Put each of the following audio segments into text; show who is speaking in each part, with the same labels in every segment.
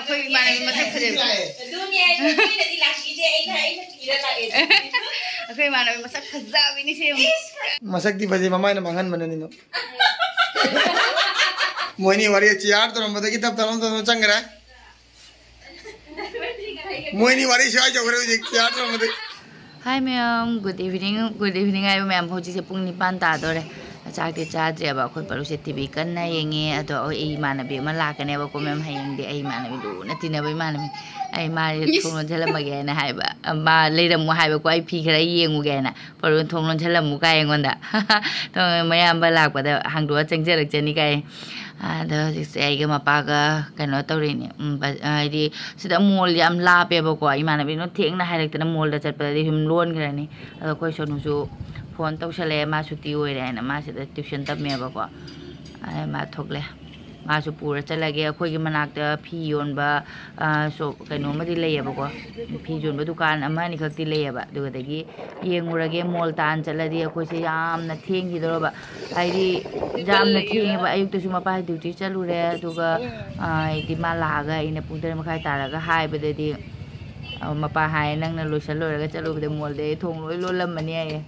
Speaker 1: ꯑꯩꯈꯣꯏ ꯏꯃꯥꯟꯅꯕꯤ ꯃꯁꯛ ꯐꯖꯕ ꯑꯩꯈꯣꯏ ꯏꯃꯥꯟꯅꯕꯤ ꯃꯁꯛ ꯐꯖꯕꯤꯅꯤ ꯁꯦ
Speaker 2: ꯃꯁꯛꯇꯤ ꯐꯖꯩ ꯃꯃꯥꯏꯅ ꯃꯥꯡꯍꯟꯕꯅꯅꯤꯅꯣ ꯃꯣꯏꯅꯤ ꯋꯥꯔꯤ ꯆꯤꯌꯥꯔ ꯇꯧꯔꯝꯕꯗꯒꯤ ꯇꯞ ꯇꯞꯅ ꯆꯪꯈ꯭ꯔꯦ ꯃꯣꯏꯅꯤ ꯋꯥꯔꯤ ꯁ꯭ꯋꯥꯏ ꯇꯧꯈ꯭ꯔꯦ ꯍꯧꯖꯤꯛ chair ꯇꯧꯔꯝꯕꯗꯒꯤ Hi ma'am, good evening I ma'am hoji se pung nipan ta dore chak ti chadre ba khoi paru se TV kan na yenge ado ei manabi ma la kane ba ko ma'am hayeng de ei manabi du na tina ba manabi ai ma thong thalam ma ge na hai ba ma leiram mu hai ba ko ai phi khara yengu ge na paru thong thalam mu kai ngon da to mayam ba lak ba da hang do changjerak chani kai ada ai ga mapa ga kano tawrini ai sida mol yam la pe ba ko ai manabi no theng na hai rak na mol da chat pa di him lon khrani ado koi sonu su phone taw chale ma suti oi re na ma sida tuition tab me ba ko ai ma thokle ma su pura chalage akhoi gi manak da phi yon ba so kano ma di lei ba ko phi jon ba dukan ama ni khak ti lei ba du da gi yengurage mol tan chaladi akhoi se yam na theng gi do ba ai di jam na theng ba ayuk tu su ma pa duty chalu re du ga ai di ma la ga ina pung 3 makhai ta ga hai ba de di mapa hai nang na loisal loraga chalu de mol de thong loi lolam mani ai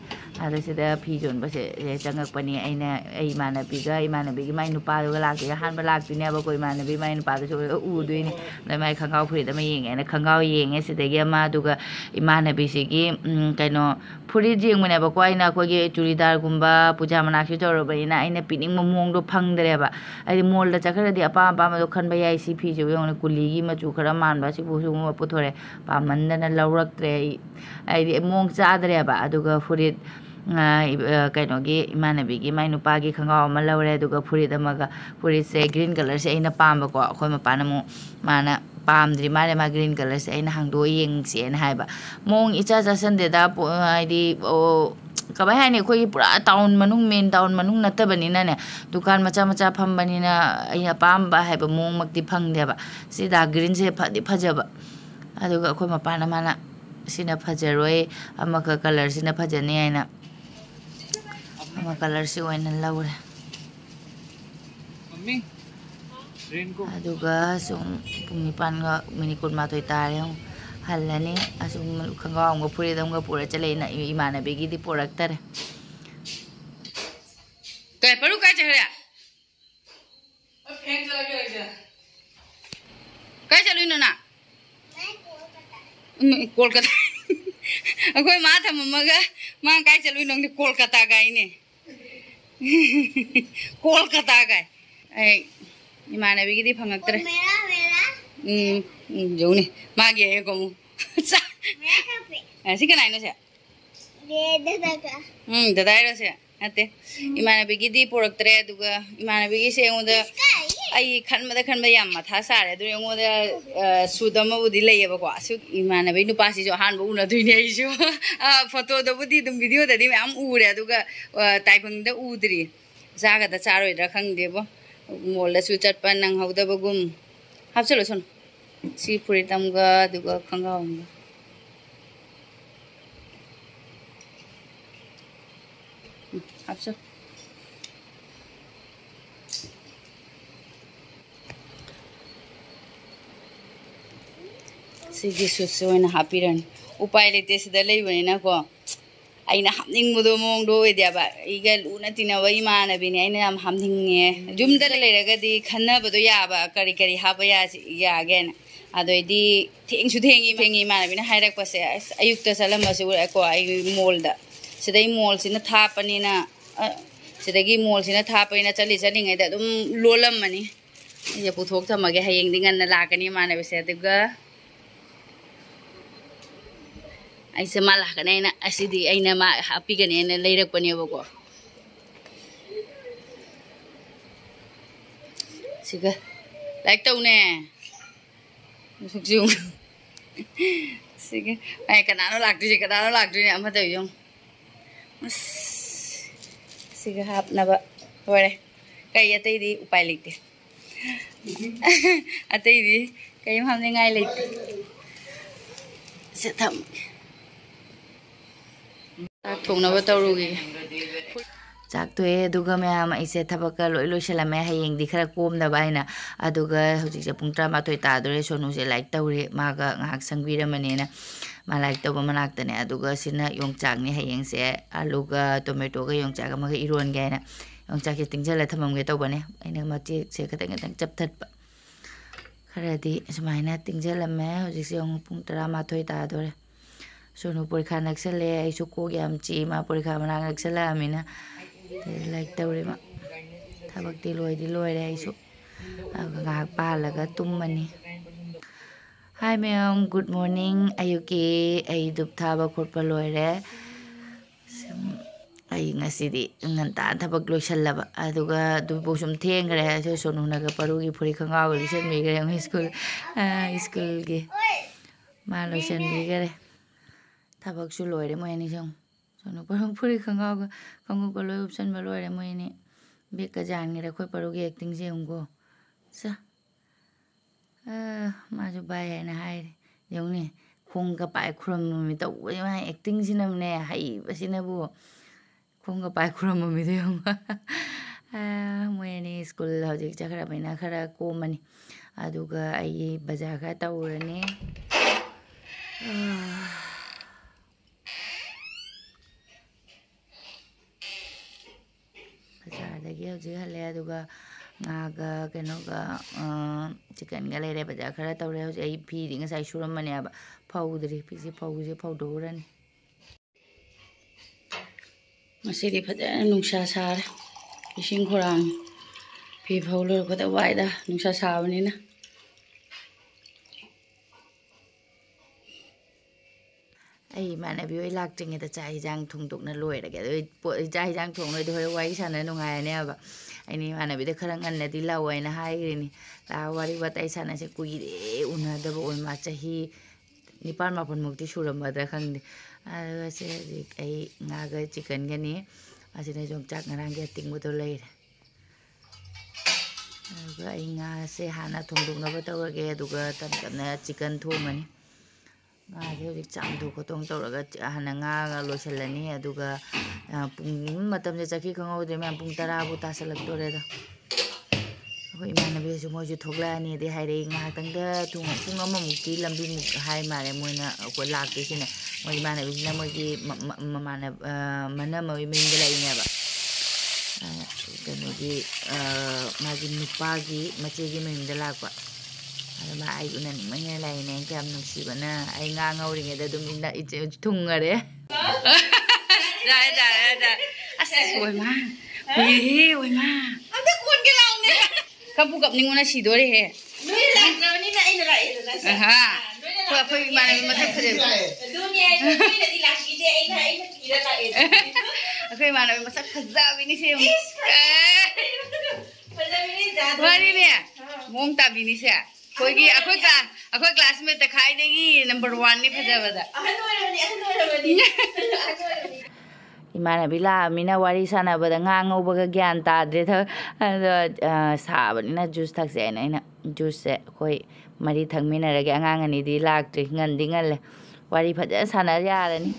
Speaker 2: ada sida phi jon ba se changak pani aina ei manabi gi mai nupa ga lak ga han ba lak ti ne ba koi manabi mai nupa da so u dui ni na mai khangau phuri da mai yeng na khangau yeng e sida ge ma du ga imanabi se gi kaino phuri jeng mane ba koi na ko ge churidar gumba puja manak si jor ba ina aina pining momong do phang dare ba ai mol da chakhara di apa apa ma do khan ba yai si phi jo yong na kuli gi ma chu khara man ba si bu su ma puthore pa mandana lauraktre ai mong chadre ba aduga furit kaino gi imanabi gi mai nupa gi khangao ma laure aduga furit amaga furit se green color se aina pamba ko khoi mapa na mu mana pamdri mare ma green color se aina hangdo yeng se na haiba mong icha cha san de da ai di o kabai hani khoi pura town manung main town manung natabani na ne dukan macha macha phambani na aina pamba haiba mong makti phangde ba sida green se phadi phajaba aduga akhoi mapana mana sina phajaroi amaka color sina phajani aina ama color si oina laure mummy rain ko aduga sum pungni pan ga mini kun ma toi tare halani asum khangawam ga puri dam ga pura chale na imanabi gi di porak tare kai paru kai chhara pheng chala ge kai chalu na Kolkata akhoi ma thamaga ma kai chalui nong Kolkata gai ne Kolkata gai ai imanabi gi di phangak tre jone ma ge ko mu sa si kana ino se dada ro se ate imanabi gi di porak tre duga imanabi gi se ngoda ai khan ma yam ma tha sa re du ngoda sudama budi lei ba ko su imanabi nu pa si jo han bu na du ne ju photo da budi dum video da di am u re duga taipang da u dri jaga da charoi da khang de bo mol da su chat pan nang hauda ba gum hap chalo son si puri tam ga duga khanga om hap chalo sigi su na happy ran upai lete sida lei bani na ko aina hamning mudo mong do we dia ba iga luna tina wa imanabi ni aina am hamning nge jumda le raga di khanna bodo ya ba kari kari ha ba ya again adoi di theng imanabi na hairak pa se ayukta salam asu ko ai mall da sidai mall sina tha pani na sidagi mall sina tha pani na chali ngai da dum lolam mani ya puthok thamage hayeng dingan na lakani imanabi se aduga ai se mala kana ina asidi aina ma happy gani ina leirak pani ba ko siga like tau ne sukjung siga ai kana no lakdu ne amma tau yong siga hap na ba ore kai atai di upai lite atai di kai hamne ngai lite se tham thong na ba tawrugi ꯆꯥꯛ ꯇꯣꯛꯑꯦ ꯑꯗꯨꯒ ꯃꯌꯥꯝ ꯑꯩꯁꯦ ꯊꯕꯛꯀ ꯂꯣꯏ ꯂꯣꯏꯁꯤꯜꯂꯝꯃꯦ ꯍꯌꯦꯡꯗꯤ ꯈꯔ ꯀꯣꯝꯅꯕ ꯍꯥꯏꯅ ꯑꯗꯨꯒ ꯍꯧꯖꯤꯛꯁꯦ ꯄꯨꯡ 12 ꯇꯥꯗꯣꯔꯦ ꯁꯣꯅꯨꯁꯦ ꯂꯥꯏꯔꯤꯛ ꯇꯧꯔꯤ ꯃꯥꯒ ꯉꯥꯏꯍꯥꯛ ꯁꯪꯕꯤꯔꯝꯃꯅꯦꯅ ꯃꯥ ꯂꯥꯏꯔꯤꯛ ꯇꯧꯕ ꯃꯅꯥꯛꯇꯅꯦ ꯑꯗꯨꯒ ꯁꯤꯅ ꯌꯣꯡꯆꯥꯛꯅꯦ ꯍꯌꯦꯡꯁꯦ ꯑꯂꯨꯒ ꯇꯣꯃꯦꯇꯣꯒ ꯌꯣꯡꯆꯥꯛ ꯑꯃꯒ ꯏꯔꯣꯟꯒꯦ ꯍꯥꯏꯅ ꯌꯣꯡꯆꯥꯛꯁꯦ ꯇꯤꯡꯖꯜꯂ ꯊꯝꯃꯝꯒꯦ ꯇꯧꯕꯅꯦ ꯑꯩꯅ ꯃꯆꯦꯠꯁꯦ ꯈꯤꯇꯪ ꯈꯤꯇꯪ ꯆꯞꯊꯠꯄ ꯈꯔꯗꯤ ꯁꯨꯃꯥꯏꯅ ꯇꯤꯡꯖꯜꯂꯝꯃꯦ ꯍꯧꯖꯤꯛꯁꯦ ꯑꯃꯨꯛ ꯄꯨꯡ 11 ꯇꯥꯗꯣꯔꯦ ꯁꯣꯅꯨ ꯄꯔꯤꯈꯥ ꯅꯛꯁꯜꯂꯦ ꯑꯩꯁꯨ ꯀꯣꯛ ꯌꯥꯝ ꯆꯤꯛꯏ ꯃꯥ ꯄꯔꯤꯈꯥ ꯃꯅꯥꯛ ꯅꯛꯁꯜꯂꯛꯑꯃꯤꯅ ꯂꯥꯏꯔꯤꯛ ꯇꯧꯔꯤ ꯃꯥ ꯊꯕꯛꯇꯤ ꯂꯣꯏꯗꯤ ꯂꯣꯏꯔꯦ ꯑꯩꯁꯨ ꯉꯥꯏꯍꯥꯛ ꯄꯥꯍꯜꯂꯒ ꯇꯨꯝꯃꯅꯤ ꯍꯥꯏ ꯃꯌꯥꯝ ꯒꯨꯗ ꯃꯣꯔꯅꯤꯡ ꯑꯌꯨꯛꯀꯤ ꯑꯩ ꯙꯨꯞ ꯊꯥꯕ ꯈꯣꯠꯄ ꯂꯣꯏꯔꯦ ꯑꯩ ꯉꯁꯤꯗꯤ ꯉꯟꯇꯥ ꯊꯕꯛ ꯂꯣꯏꯁꯜꯂꯕ ꯑꯗꯨꯒ ꯑꯗꯨꯕꯨ ꯁꯨꯝ ꯊꯦꯡꯈ꯭ꯔꯦ ꯑꯗꯨ ꯁꯣꯅꯨꯅꯒ ꯄꯔꯨꯒꯤ ꯐꯨꯔꯤꯠ ꯈꯣꯡꯒ꯭ꯔꯥꯎꯒ ꯂꯤꯠꯁꯟꯕꯤꯈ꯭ꯔꯦ ꯁ꯭ꯀꯨꯜꯒꯤ ꯃꯥ ꯂꯣꯏꯁꯟꯕꯤꯈꯔꯦ ꯊꯕꯛꯁꯨ ꯂꯣꯏꯔꯦ ꯃꯣꯏ ꯑꯅꯤꯁꯨ ꯁꯣꯅꯨ ꯄꯔꯨ ꯐꯨꯔꯤꯠ ꯈꯣꯡꯒ꯭ꯔꯥꯎꯒ ꯈꯣꯡꯎꯞꯀ ꯂꯣꯏ ꯎꯞꯁꯟꯕ ꯂꯣꯏꯔꯦ ꯃꯣꯏ ꯑꯅꯤ ꯕꯦꯒꯀ ꯌꯥꯟꯈꯔꯦ ꯑꯩꯈꯣꯏ ꯄꯔꯨꯒꯤ ꯑꯦꯛꯇꯤꯡꯁꯦ ꯌꯦꯡꯉꯨꯀꯣ ꯆꯥ ꯃꯥꯁꯨ ꯕꯥꯏ ꯍꯥꯏꯅ ꯍꯥꯏꯔꯦ ꯌꯦꯡꯉꯨꯅꯦ ꯈꯣꯡꯒ ꯄꯥꯏ ꯈꯨꯔꯝꯃꯤ ꯇꯧꯕꯁꯦ ꯃꯥ ꯑꯦꯛꯇꯤꯡꯁꯤꯅꯅꯦ ꯍꯩꯕꯁꯤꯅꯕꯨ ꯈꯣꯡꯒ ꯄꯥꯏ ꯈꯨꯔꯝꯃꯤꯗꯣ ꯌꯦꯡꯉꯨ ꯃꯣꯏ ꯑꯅꯤ ꯁ꯭ꯀꯨꯜ ꯍꯧꯖꯤꯛ ꯆꯠꯈ꯭ꯔꯕꯅꯤꯅ ꯈꯔ ꯀꯣꯝꯃꯅꯤ ꯑꯗꯨꯒ ꯑꯩ ꯕꯖꯥꯔ ꯈꯔ ꯇꯧꯔꯅꯤ ꯕꯖꯥꯔꯗꯒꯤ ꯍꯧꯖꯤꯛ ꯍꯜꯂꯦ ꯑꯗꯨꯒ ꯉꯥꯒ ꯀꯩꯅꯣꯒ ꯆꯤꯛꯀꯟꯒ ꯂꯩꯔꯦ ꯕꯖꯥꯔ ꯈꯔ ꯇꯧꯔꯦ ꯍꯧꯖꯤꯛ ꯑꯩ ꯐꯤꯗꯤ ꯉꯁꯥꯏ ꯁꯨꯔꯝꯕꯅꯦꯕ ꯐꯧꯗ꯭ꯔꯤ ꯐꯤꯁꯦ ꯐꯧꯗꯣꯛꯎꯔꯅꯤ ꯉꯁꯤꯗꯤ ꯐꯖꯅ ꯅꯨꯡꯁꯥ ꯁꯥꯔꯦ ꯏꯁꯤꯡ ꯈꯣꯔꯥꯡ ꯐꯤ ꯐꯧ ꯂꯣꯏꯔꯛꯄꯗ ꯋꯥꯏꯗ ꯅꯨꯡꯁꯥ ꯁꯥꯕꯅꯤꯅ ꯑꯩ ꯏꯃꯥꯟꯅꯕꯤ ꯍꯣꯏ ꯂꯥꯛꯇ꯭ꯔꯤꯉꯩꯗ ꯆꯥꯛ ꯍꯤꯟꯖꯥꯡ ꯊꯣꯡꯗꯣꯛꯅ ꯂꯣꯏꯔꯒꯦ ꯑꯗꯨ ꯆꯥꯛ ꯍꯤꯟꯖꯥꯡ ꯊꯣꯡꯂꯣꯏꯗꯤ ꯍꯣꯔꯦꯟ ꯋꯥꯔꯤ ꯁꯥꯟꯅ ꯅꯨꯡꯉꯥꯏꯔꯅꯦꯕ ꯑꯩꯅ ꯏꯃꯥꯟꯅꯕꯤꯗ ꯈꯔ ꯉꯟꯅꯗꯤ ꯂꯥꯛꯑꯣ ꯍꯥꯏꯅ ꯍꯥꯏꯈ꯭ꯔꯤꯅꯤ ꯋꯥꯔꯤ ꯋꯥꯇꯥꯏ ꯁꯥꯟꯅꯁꯦ ꯀꯨꯏꯔꯦ ꯎꯅꯗꯕ ꯑꯣꯏ ꯃꯥ ꯆꯍꯤ 9-10 ꯈꯪꯗꯦ ꯑꯗꯨꯒ ꯁꯦ ꯍꯧꯖꯤꯛ ꯑꯩ ꯉꯥꯒ ꯆꯤꯛꯀꯟꯒꯅꯤ ꯑꯁꯤꯅ ꯌꯣꯡꯆꯥꯛ ꯉꯔꯥꯡꯒꯤ ꯑꯇꯤꯡꯕꯗꯣ ꯂꯩꯔꯦ ꯑꯗꯨꯒ ꯑꯩ ꯉꯥꯁꯦ ꯍꯥꯟꯅ ꯊꯣꯡꯗꯣꯛꯅꯕ ꯇꯧꯔꯒꯦ ꯑꯗꯨꯒ ꯇꯞꯅ ꯆꯤꯛꯀꯟ ꯊꯣꯡꯉꯅꯤ ꯉꯥꯁꯦ ꯍꯧꯖꯤꯛ ꯆꯥꯝꯊꯣꯛ ꯈꯣꯠꯇꯣꯛ ꯇꯧꯔꯒ ꯍꯥꯟꯅ ꯉꯥꯒ ꯂꯣꯏꯁꯤꯜꯂꯅꯤ ꯑꯗꯨꯒ ꯄꯨꯡ ꯃꯇꯝꯁꯦ ꯆꯠꯈꯤ ꯈꯪꯍꯧꯗ꯭ꯔꯦ ꯃꯌꯥꯝ ꯄꯨꯡ 10ꯕꯨ ꯇꯥꯁꯜꯂꯛꯇꯣꯔꯦꯗ ꯑꯩꯈꯣꯏ ꯏꯃꯥꯟꯅꯕꯤꯁꯨ ꯃꯣꯏꯁꯨ ꯊꯣꯛꯂꯛꯑꯅꯤꯗꯤ ꯍꯥꯏꯔꯛꯏ ꯉꯥꯏꯍꯥꯛꯇꯪꯗ ꯄꯨꯡ ꯑꯃꯃꯨꯛꯇꯤ ꯂꯝꯕꯤꯃꯨꯛ ꯍꯥꯏ ꯃꯥꯜꯂꯦ ꯃꯣꯏꯅ ꯑꯩꯈꯣꯏ ꯂꯥꯛꯇꯣꯏꯁꯤꯅꯦ ꯃꯣꯏ ꯏꯃꯥꯟꯅꯕꯤꯁꯤꯅ ꯃꯣꯏꯒꯤ ꯃꯅꯝꯃꯒꯤ ꯃꯌꯨꯝꯗ ꯂꯩꯅꯦꯕ ꯀꯩꯅꯣꯒꯤ ꯃꯥꯒꯤ ꯅꯨꯄꯥꯒꯤ ꯃꯆꯦꯒꯤ ꯃꯌꯨꯝꯗ ꯂꯥꯛꯄ ꯑꯗ ꯃꯥ ꯑꯩ ꯎꯅꯅꯤꯡꯕꯅꯤꯅ ꯂꯩꯅꯦ ꯀꯌꯥꯝ ꯅꯨꯡꯁꯤꯕꯅ ꯑꯩ ꯉꯥ ꯉꯧꯔꯤꯉꯩꯗ ꯑꯗꯨꯝ ꯊꯨꯡꯉꯔꯦ ꯑꯁ ꯑꯣꯏꯃꯥ ꯀꯨꯏꯔꯦꯍꯦ ꯑꯣꯏꯃꯥ
Speaker 1: ꯑꯝꯇ ꯀꯣꯟꯒꯦ ꯂꯥꯎꯅꯦ
Speaker 2: ꯀꯞꯄꯨ ꯀꯞꯅꯤꯡꯕꯅ ꯁꯤꯗꯣꯔꯦꯍꯦ
Speaker 1: ꯅꯣꯏ ꯂꯥꯛꯇ꯭ꯔꯕꯅꯤꯅ ꯑꯩꯅ ꯂꯥꯛꯑꯦꯗꯅ
Speaker 2: ꯑꯩꯈꯣꯏ ꯏꯃꯥꯟꯅꯕꯤ ꯃꯁꯛ ꯐꯖꯕ
Speaker 1: ꯑꯗꯨꯅꯦ ꯅꯣꯏꯅꯗꯤ ꯂꯥꯛꯈꯤꯗꯦ ꯑꯩꯅ ꯊꯤꯔ ꯂꯥꯛꯑꯦ
Speaker 2: ꯑꯩꯈꯣꯏ ꯏꯃꯥꯟꯅꯕꯤ ꯃꯁꯛ ꯐꯖꯕꯤꯅꯤ ꯁꯦ
Speaker 1: ꯐꯖꯕꯤꯅꯤ
Speaker 2: ꯋꯥꯔꯤꯅꯦ ꯃꯑꯣꯡ ꯇꯥꯕꯤꯅꯤꯁꯦ ꯑꯩꯈꯣꯏ ꯀ꯭ꯂꯥꯁꯃꯦꯠꯇ ꯈ꯭ꯋꯥꯏꯗꯒꯤ ꯅꯝꯕꯔ 1ꯅꯤ ꯐꯖꯕꯗ
Speaker 1: ꯑꯍꯟ ꯑꯣꯏꯔꯕꯅꯤ
Speaker 2: ꯏꯃꯥꯟꯅꯕꯤ ꯂꯥꯛꯑꯃꯤꯅ ꯋꯥꯔꯤ ꯁꯥꯟꯅꯕꯗ ꯉꯥ ꯉꯧꯕꯒ ꯒ꯭ꯌꯥꯟ ꯇꯥꯗ꯭ꯔꯦ ꯑꯗꯣ ꯁꯥꯕꯅꯤꯅ ꯖꯨꯁ ꯊꯛꯁꯦ ꯍꯥꯏꯅ ꯑꯩꯅ ꯖꯨꯁꯁꯦ ꯑꯩꯈꯣꯏ 3 ꯊꯛꯃꯤꯟꯅꯔꯒꯦ ꯑꯉꯥꯡ ꯑꯅꯤꯗꯤ ꯂꯥꯛꯇ꯭ꯔꯤ ꯉꯟꯗꯤ ꯉꯜꯂꯦ ꯋꯥꯔꯤ ꯐꯖꯅ ꯁꯥꯟꯅ ꯌꯥꯔꯅꯤ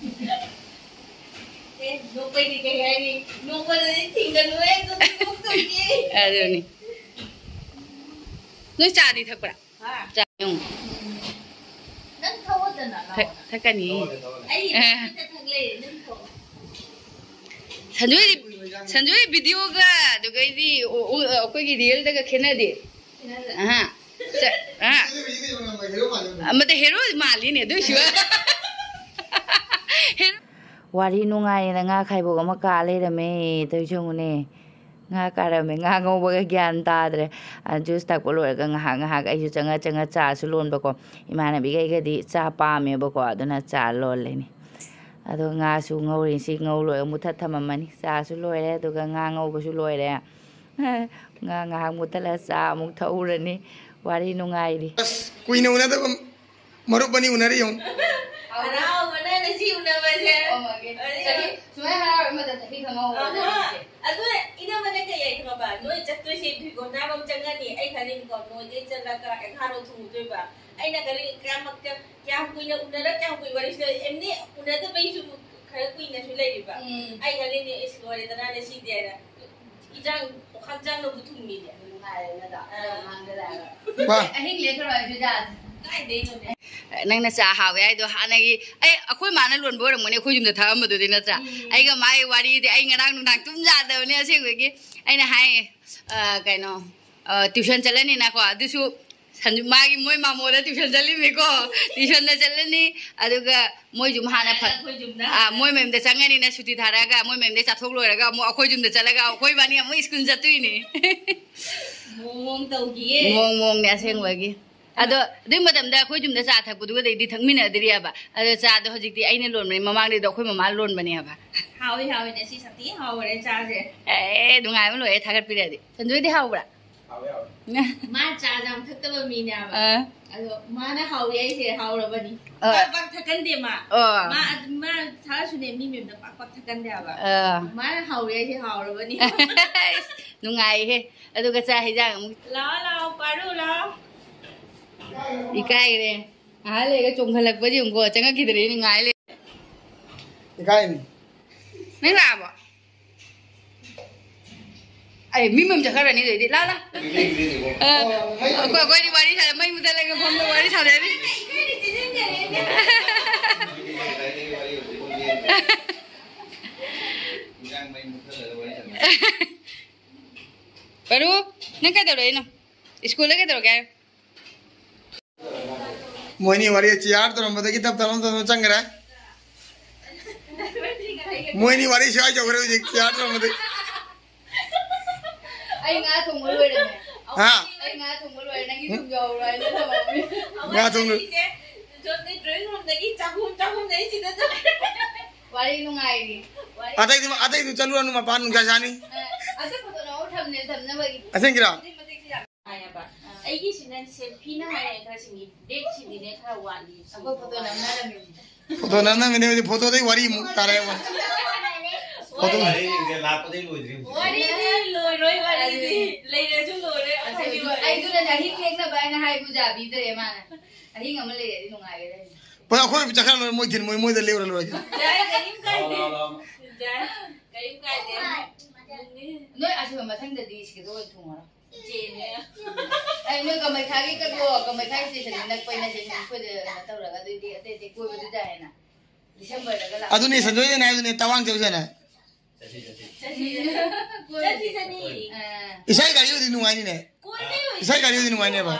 Speaker 1: ꯅꯣꯛꯄꯩꯗꯤ ꯀꯩ ꯍꯥꯏꯅꯤ ꯅꯣꯛꯄꯗꯗꯤ ꯊꯤꯡꯒꯅꯨꯍꯦ
Speaker 2: ꯑꯗꯨꯅꯤ ꯅꯣꯏ ꯆꯥꯗꯤ ꯊꯛꯄ꯭ꯔꯥ ꯆꯥ
Speaker 1: ꯅꯪ ꯊꯧꯗꯅ
Speaker 2: ꯊꯛꯀꯅꯤ
Speaker 1: ꯑꯩ ꯊꯛꯂꯦ ꯅꯪ ꯊꯧ
Speaker 2: ꯁꯟꯖꯣꯏ ꯚꯤꯗꯤꯑꯣꯒ ꯑꯗꯨꯒꯩꯗꯤ ꯑꯩꯈꯣꯏꯒꯤ ꯔꯤꯌꯦꯜꯗꯒ ꯈꯦꯠꯅꯗꯦ ꯑꯃꯗ ꯍꯦꯔꯣ ꯃꯥꯜꯂꯤꯅꯦ ꯑꯗꯨꯏꯁꯨ ꯋꯥꯔꯤ ꯅꯨꯡꯉꯥꯏꯌꯦꯅ ꯉꯥ ꯈꯥꯏꯕꯣꯛ ꯑꯃ ꯀꯥ ꯂꯩꯔꯝꯃꯦ ꯇꯧꯏꯁꯨꯉꯨꯅꯦ ꯉꯥ ꯀꯥꯔꯝꯃꯦ ꯉꯥ ꯉꯧꯕꯒ ꯒ꯭ꯌꯥꯟ ꯇꯥꯗ꯭ꯔꯦ ꯖꯨꯁ ꯊꯛꯄ ꯂꯣꯏꯔꯒ ꯉꯥꯏꯍꯥꯛ ꯑꯩꯁꯨ ꯆꯪꯉ ꯆꯥꯁꯨ ꯂꯣꯟꯕꯀꯣ ꯏꯃꯥꯟꯅꯕꯤꯈꯩꯒꯗꯤ ꯆꯥ ꯄꯥꯝꯃꯦꯕꯀꯣ ꯑꯗꯨꯅ ꯆꯥ ꯂꯣꯜꯂꯤꯅꯤ ꯑꯗꯣ ꯉꯥꯁꯨ ꯉꯧꯔꯤ ꯁꯤ ꯉꯧ ꯂꯣꯏꯔꯒ ꯃꯨꯊꯠ ꯊꯝꯃꯝꯃꯅꯤ ꯆꯥꯁꯨ ꯂꯣꯏꯔꯦ ꯑꯗꯨꯒ ꯉꯥ ꯉꯧꯕꯁꯨ ꯂꯣꯏꯔꯦ ꯉꯥ ꯉꯥꯏꯍꯥꯛ ꯃꯨꯊꯠꯂꯒ ꯆꯥ ꯑꯃꯨꯛ ꯊꯛꯎꯔꯅꯤ ꯋꯥꯔꯤ ꯅꯨꯡꯉꯥꯏꯔꯤ
Speaker 3: ꯀꯨꯏꯅ ꯎꯅꯗꯕ ꯃꯔꯨꯞ ꯑꯅꯤ ꯎꯅꯔꯤ ꯌꯦꯡꯉꯨ
Speaker 1: ꯍꯔꯥꯎꯕꯅ ꯉꯁꯤ ꯎꯅꯕꯁꯦ
Speaker 2: ꯁꯨꯃꯥꯏꯅ ꯍꯔꯥꯎꯕ ꯑꯃꯗ ꯆꯍꯤ ꯈꯪꯍꯧꯕ
Speaker 1: ꯑꯗꯨ ꯏꯅꯝꯃꯅ ꯀꯩ ꯍꯥꯏ ꯈꯪꯉꯕ ꯅꯣꯏ ꯆꯠꯇꯣꯏꯁꯦ ꯐꯤꯒꯣꯟꯅꯥꯕ ꯑꯃ ꯆꯪꯉꯅꯤ ꯑꯩ ꯈꯜꯂꯤꯅꯤꯀꯣ ꯅꯣꯏꯗꯩ ꯆꯠꯂꯒ ꯑꯦꯟꯈꯥꯔꯣ ꯊꯨꯡꯉꯨꯗꯣꯏꯕ ꯑꯩꯅ ꯈꯜꯂꯤ ꯀꯌꯥꯝ ꯀꯨꯏꯅ ꯎꯅꯔ ꯀꯌꯥꯝ ꯀꯨꯏ ꯋꯥꯔꯤꯁꯤꯗ ꯑꯦꯝꯅꯤ ꯎꯅꯗꯕꯩꯁꯨ खर कुइनसु लेरिबा आई खालिनि इस्लोरे दनाने सिदेरा इजांग खजांग नो बुथुमि दे हायना दा मांगदा बा अहिं लेखर आजु जा काय देनो ने
Speaker 2: नंगना चा हावे आइदो हानागी ए अखोय माना लोनबो रमने अखोय जुमदा थामदो दे नत्रा आइगा माय वारी दे आई ngरang नुंदां तुम जादवने असेगोगी आइना हाय कइनो ट्यूशन चलनी ना को अदुसु मागी मोय मामोदा ट्यूशन चलनी को ट्यूशन दा चलनी अदुगा मोय जुम हाना फ मोय मेमदा चंगनी ना सुटी धारागा मोय मेमदे चाथोक लोरगा मो अखोय जुमदा चलगा अखोय बानी मो स्कूल जतुइनी
Speaker 1: मोंग तौगिए
Speaker 2: मोंग ने असेंगवगी अदो दुई मतमदा अखोय जुमदा चा थकपुदुगा दैदि थकमिना दरियाबा अदो चा दो हजिकति आइने लोनबने ममांगदे दो अखोय ममा लोनबने हाबा
Speaker 1: हावी हावी ने सी सती हावरे चाजे
Speaker 2: ए दुंगाय लोए थागत पिरेदि संजोयदि हावब्रा
Speaker 1: मा चाजाम थक्तबा मीना बा अदो माना हावी आइसे हावरबनी पाक थकंदे मा थारा सुने मी मेमदा पाक थकंदे आबा माना हावी आइसे हावरबनी
Speaker 2: दुंगाय हे अदुगा चा हिजांग
Speaker 1: लाओ लाओ पारू लाओ
Speaker 2: इकाय रे हाले ga chongkhalakpadi umgo changa kidre ni ngai le
Speaker 3: ikai ni
Speaker 2: nang la ba ai mi mem jakhara ni de la la ko ni wari sa mai mudala ga phom da wari sa de ni baru nang ka dore no school le ka dore ga
Speaker 3: Moni वारी चियार तो हम बताइए तब तलम तो चंग रहा मोनी वारी शाय जो करे जी चियार तो हम बताइए
Speaker 2: आई nga thùng mới rồi này
Speaker 3: हां
Speaker 2: आई nga thùng mới rồi đang đi thùng dầu rồi nữa là
Speaker 3: nga thùng
Speaker 1: cho cái drink room đấy chắc hôm đấy chỉ được
Speaker 2: वाली नु ngai đi
Speaker 3: आता ही चलू अनु मा पान का जानी
Speaker 2: आता फोटो ना थमने बगी
Speaker 3: असें गिरा
Speaker 1: आया बा एगी सिनन से फिना है का सिंगी डेट सिदिने खा वाली
Speaker 2: अब फोटो नमना रमी
Speaker 3: फोटो नन्ना मैंने फोटो दे वारी तारे फोटो
Speaker 1: वारी दे लापदे लोइद्री वारी दे लोइ वारी दे लेरे जु लोरे
Speaker 2: आई दुना नाही लेकना बायना हाय बुजा बिदरे माना अही ngam ले दी नुंगाय रे
Speaker 3: पर अखोय चखन मोय दिन मोय दे लेवर लो
Speaker 1: जाय करीम काय दे जाय करीम काय दे
Speaker 2: नोय आसु मथंग दे इसके दो थुंगरा
Speaker 1: जेने
Speaker 2: ai nơi cầm máy khai cái cô cầm máy khai thì thành nặc quay này thì mình quay được là tao là cái để quay vào đây này đi xem vậy là cái là
Speaker 3: अदुनी संजोय ने अदुनी तवांग चौसे ने
Speaker 1: चची
Speaker 3: इसाई गाड़ी दी नुआई ने इसाई गाड़ी दी नुआई ने बा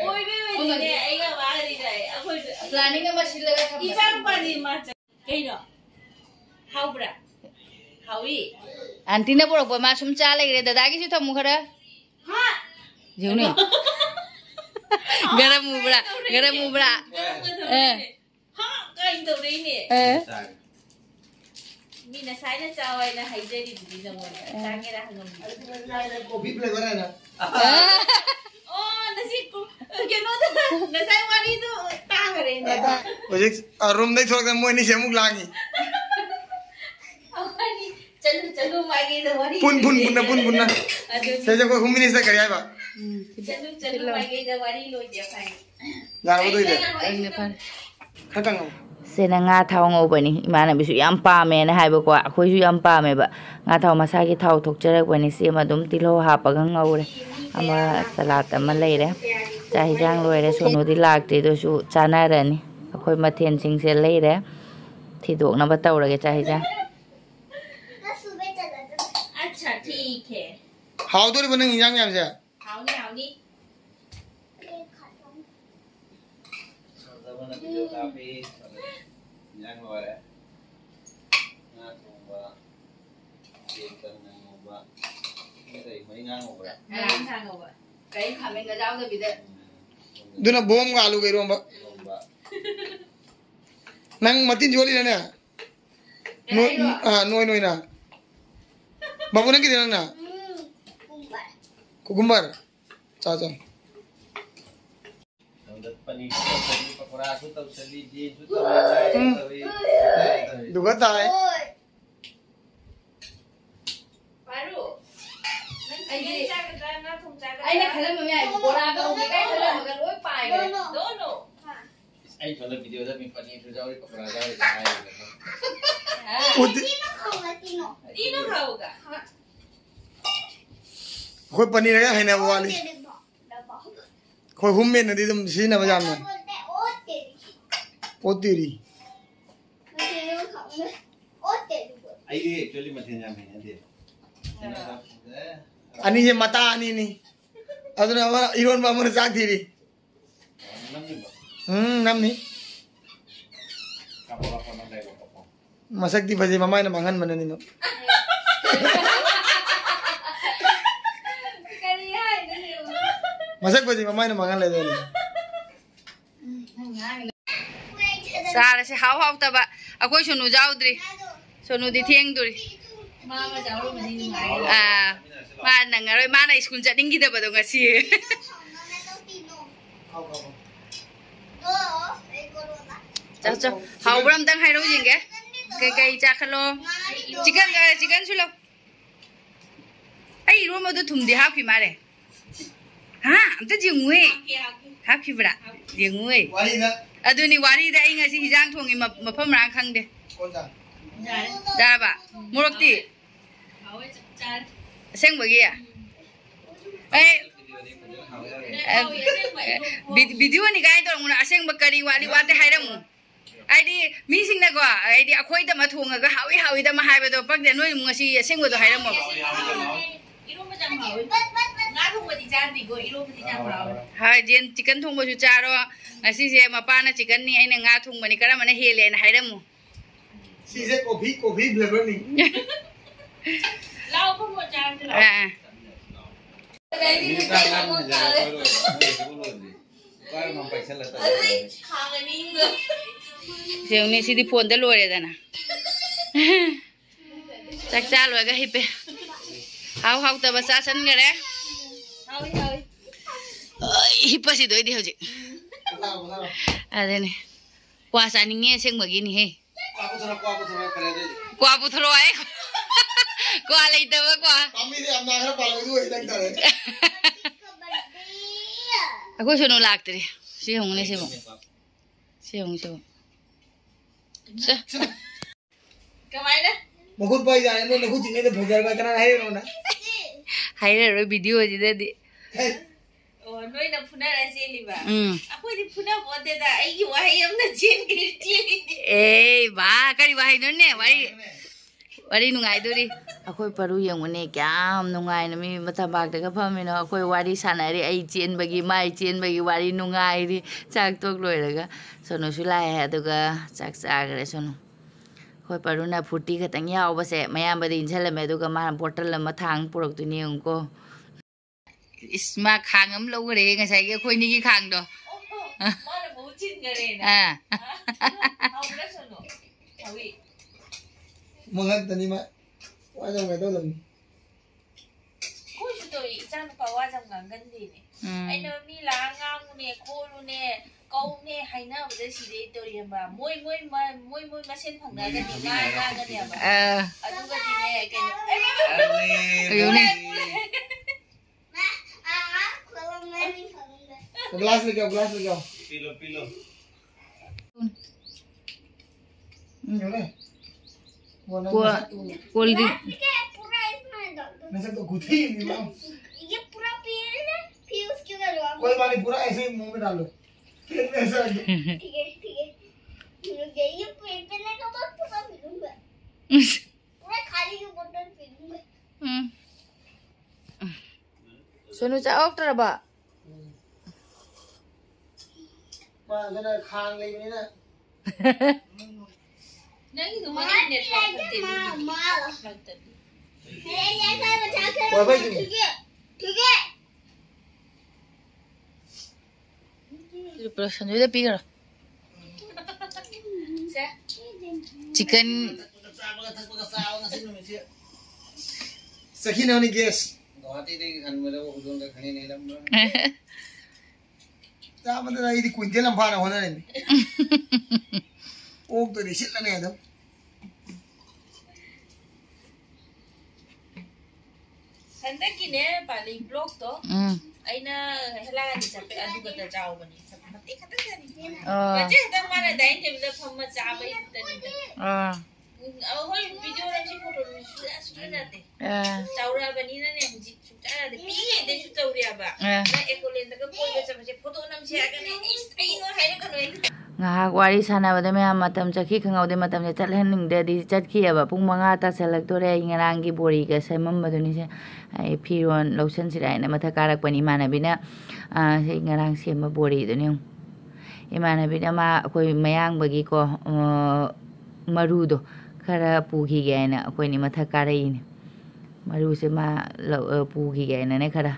Speaker 1: ओय बे ने आइगा वारी जाय अखोय
Speaker 2: प्लानिंग में मशीन लगा सब
Speaker 1: इसान पानी मा कइनो हाउब्रा हावी
Speaker 2: आंटी ने बोलक मा सुम चा लेरे दादा की सु थमु खरा
Speaker 1: हां
Speaker 2: जेउनी गरम मुबरा
Speaker 1: हां काइन तो रे ने मीना साइना चावै ना हाइजेरी दिदी जमो तांगेरा हंगम
Speaker 3: कॉफी प्ले बना ना
Speaker 1: ओ नसी को केनो नसाई वाली तो तांग रे ने
Speaker 3: ओजे रूम दे थोड़ा मोय नि सेमुक लांगी
Speaker 1: चलू मागे तो वारी
Speaker 3: पुन ना से जब को हुमिनी से करया बा
Speaker 1: चलू मागे तो वारी लो जे फाइ
Speaker 3: जाबो दो दे
Speaker 2: ने पर
Speaker 3: खतंग
Speaker 2: सेना nga thau ngobani imana bisu yam pame na haiba ko akhoi su yam pame ba nga thau masa gi thau thokjarak bani se ma dum tilo ha pa gang ngaure ama salat ama leire chai jang loire sonu di lakte do su chana rani akhoi mathen sing se leire thi dok na ba tawrage chai jang
Speaker 1: अच्छा ठीक है
Speaker 3: how तो बने इंजाम याम से
Speaker 1: how नी
Speaker 4: काफी yang luar na tumba kita ngomba kita mai ngomba
Speaker 2: cái khamen ga jaw da bide
Speaker 3: दुना बोम का आलू गइरो बा नंग मतिन जोली ने नोय ना बाबू ने की देना ना कुकुम्बर चाचा दुखता है
Speaker 2: ai na khala me ai bora ga o kai khala ma ga loi pai ga
Speaker 1: दोनों
Speaker 4: Anh cho lên video đó mình phải đi theo dõi cái camera đó để
Speaker 1: đi nó hầu cả
Speaker 3: khôi pani này hay nào wali khôi hôm nay đi tụm xin nào bây giờ Otiri
Speaker 4: ai đi actually mà thiên nhà mình anh đi
Speaker 3: anh đi mata anh đi Aduh nama Iron Bamur Zak diri. Nam ni. Masak di baju mama ini mangan mana ni mak? Masak baju mama ini mangan lagi ni.
Speaker 2: Salah si hau taba. Aku sunu jauh dari. Sunu di tiang duri.
Speaker 1: Mama jauh mending ngai.
Speaker 2: Mana ngaroi mana school jadi kita pada ngasi. Cak hau beram tang hai rojing ke? Kai cak lo. Chicken sulo. Ai ro mau tu thum di hap ki mare. Ha, am tu jingwe. Hap ki bra. Jingwe. Aduh ni wari dah ingat si hijang thong ima mapam rang khang de. Dah ba. Murok ti. Seng bagi ya. Video ni kaya tu orang asing berkari wali wate hairam. Aidi missing na ko. Aidi aku itu mah thong agak hawi itu mah hai betul. Pak dia nuai mengasi asing betul hairam mo.
Speaker 1: Iru macam hawi. Nggak thong beri jangan digo. Iru beri jangan hawi.
Speaker 2: Hai jen chicken thong baju caro. Nasi saya mapana chicken ni ini nggak thong bani kerana mana hele na hairam mo.
Speaker 3: Si saya kopi flavor ni.
Speaker 1: Lau pun mau jangan tu.
Speaker 2: Siang ni sih di phone dah luar dah na. Cak luar ke hipe. Hau tu bahasa asan ke le?
Speaker 1: Hawi.
Speaker 2: Hipa sih doi di hau je. Ada ni. Puasa ni ni siang begini he. Kuah putra ay. Kuah lagi tu kuah.
Speaker 3: Kami ni amna kerana paling itu hilang dah.
Speaker 2: Aku sunu lag tadi. Si hong ni si hong. Si hong.
Speaker 1: Kemana?
Speaker 3: Mukut boy jangan ni mukut ini tu belajar macam mana hai rona.
Speaker 2: Hai dah video aja tadi.
Speaker 1: Oh, noi nak punah rasa ni ba? Aku ini punah buat dah. Eigi wahai am nak jen kirti.
Speaker 2: Bah, kari wahai tu ni, wari nungai tu ni. Aku perlu yang mana kiam nungai nami mata bag dekat pamina. Aku wari sana ni jen bagi mai jen bagi wari nungai ni cak tu keluar dekat. Sono sulai tu ke cak agak sono. Aku perlu nak putih katanya awak se maya berdin salam tu ke mana portal lama thang puruk tu ni unko. Isma khangam lo gere ngasai ke koi ni ki khang do.
Speaker 1: Mana bucin gere na. Hau dah sono. Hawi.
Speaker 3: Mangat tadi mak. Wajah itu lem.
Speaker 1: Kau sudah jangan kau wajah gangan di ni. Ai nama ni lah ngam ni, kau ni, kau ni, hai na betul sih itu dia ba. Moi mesin pangga kan ni, mana ni apa. Aduh kan ni kan.
Speaker 2: Ayo ni.
Speaker 3: Gelas lagi.
Speaker 4: Pilo.
Speaker 2: Kul di.
Speaker 3: Macam tu guthi ni bang.
Speaker 5: ये पूरा फिर उसके ऊपर लगा
Speaker 3: कोई बात नहीं पूरा ऐसे ही मुंह में डालो फिर ऐसा
Speaker 5: ठीक है ये पहले का बाद पूरा पीऊंगा पूरा खाली के बोतल पीऊंगा
Speaker 2: Sono cak ok teraba.
Speaker 3: Wah, kena khang lagi ni na.
Speaker 1: Nanti tu mana ni network penting.
Speaker 5: ये ऐसा बचा कर ठीक है
Speaker 2: Perasaan juga pikir. Chicken.
Speaker 3: Sakit ni gas.
Speaker 4: Hati ni kan mula hujung ke kini ni lam.
Speaker 3: Tak betul ini kunci lampu nak mana ni. Oh tu riset lah ni ada.
Speaker 1: Sandakine bali blog to. Aina helan chape adu kata jao bani. Mati kata ni. Baje ta mara dain table da phamma chabai tani. Hoi video ra chi photo ni sura te. Chaura bani na ne ji chara de pi de chu tawriya ba. Na ekolen da poi ga chabe photo nam se aga ne ai no hai na kanoi.
Speaker 2: Ngahak wari sanabada mayam matam chakhi khangaude matam ne chalhaningdadi chatkhiaba pung 5 tasalakdore ngarangi boriga semamaduni se ai phiron lotion siraina matha karakpani manabina se ngarang sema bori duni emanabina ma akoi mayangbagi ko marudo khara pugi gaina akoi ni matha karaini maru se ma pugi gaina ne khara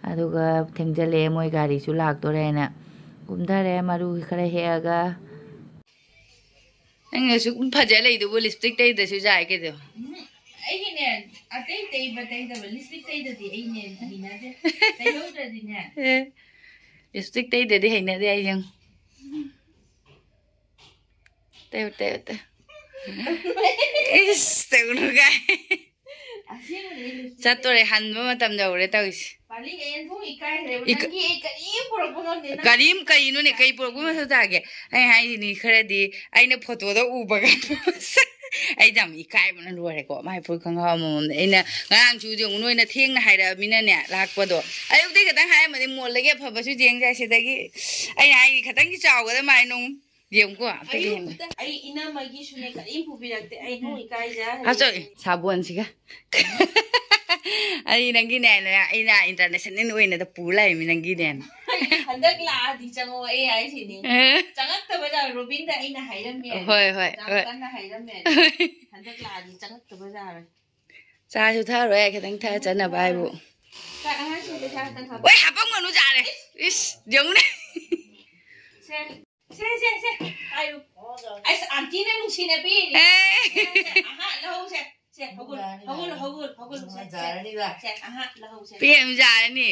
Speaker 2: aduga thengjale moi gari su lakdore na kumdare maru khara heaga anh su cũng phải lấy được lipstick đây để su dài cái điều
Speaker 1: Ai ne atei tei batei da lipstick tei da di ai ne hina de tei ho da di ne
Speaker 2: lipstick đây để đi hina de ai nhưng teo teo nó gai chắc tôi lại hành với tầm đầu đấy tao Karim kai no ne kai por guma sa tage ai ni khare di ai ne photo da u ba ga ai jam I kai mana luare ko mai pur khang ha mom ai na ngang chu jung noi na theng na hai da mina ne lak pa do ai uk de ga tang hai ma de mol lege pha ba su jeng ja se da gi ai ai khatang gi chaw ga da mai nong yem ko
Speaker 1: ai ina ma gi su ne Karim pu bi rak te ai no I kai ja
Speaker 2: ha so sabon si ga ai nang gi ne na ai na international oi na da pu lai mi nang gi ne
Speaker 1: handak la di chango ai si ni changak ta ba da Robin da ina hairam me
Speaker 2: hoi
Speaker 1: kan na hairam me handak la di changak ta ba da
Speaker 2: cha su tha rồi cái thằng tha chân là bài bộ
Speaker 1: ta ha su ta tang ha
Speaker 2: ôi hả bông mà nó già này giống đấy
Speaker 1: se ai ai auntie ne lu sine bi aha la ho se hogul se aha la ho se
Speaker 2: bi em già nè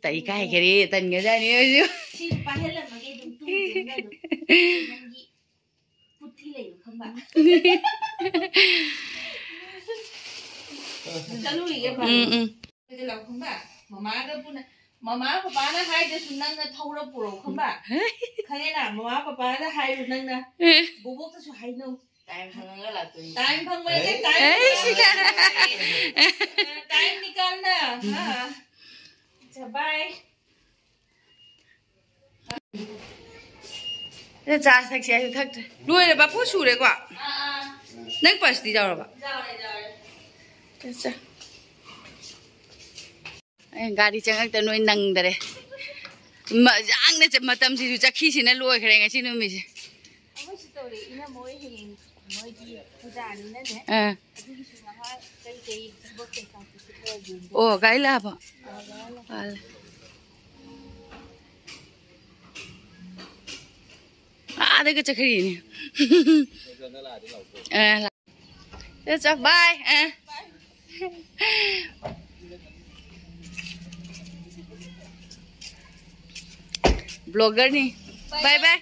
Speaker 2: tay cái đi tần cái ra nè chứ
Speaker 1: si pa hela ma ge dum tu ga do puthi le kham ba chalu ye ba de la kham ba mama ga puna mama papa na hai de sunang na thora puro kham ba khaye na mama papa na hai sunang na bobok ta su hai no time phang mai ke time nikal na ha cha bye
Speaker 2: 这炸菜吃就太，卤的把破熟的瓜，能把洗掉了吧？这是，哎，家里正在弄能的嘞，嘛，养的这嘛，当时就在起先那卤开个些东西。
Speaker 1: 我是到底ina moi hin moi gi puja ni na ne adu gi sunga ha kai bok ke ka su
Speaker 2: oh kai la ba vale à đây cái chắc gì nè à chắc bye à blogger nè bye bye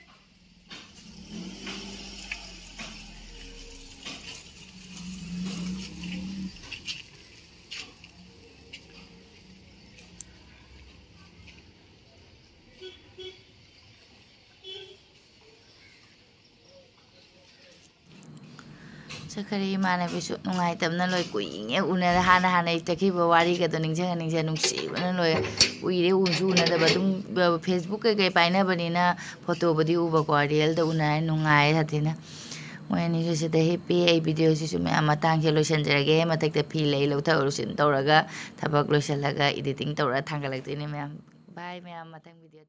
Speaker 2: Sakari mana bisu nungai tamna loi kuing ya una hana taki bawari ka to ningsang nungsi bana loi uire unsu na da badung Facebook ke paina banina photo badi uba ko real da una nungai hatina moi ni se da happy ai video si me amatang se lotion jarage matak ta phi lei lo tha urusin toraga thabak lotion laga editing tora thangalak tini me bye me amatang video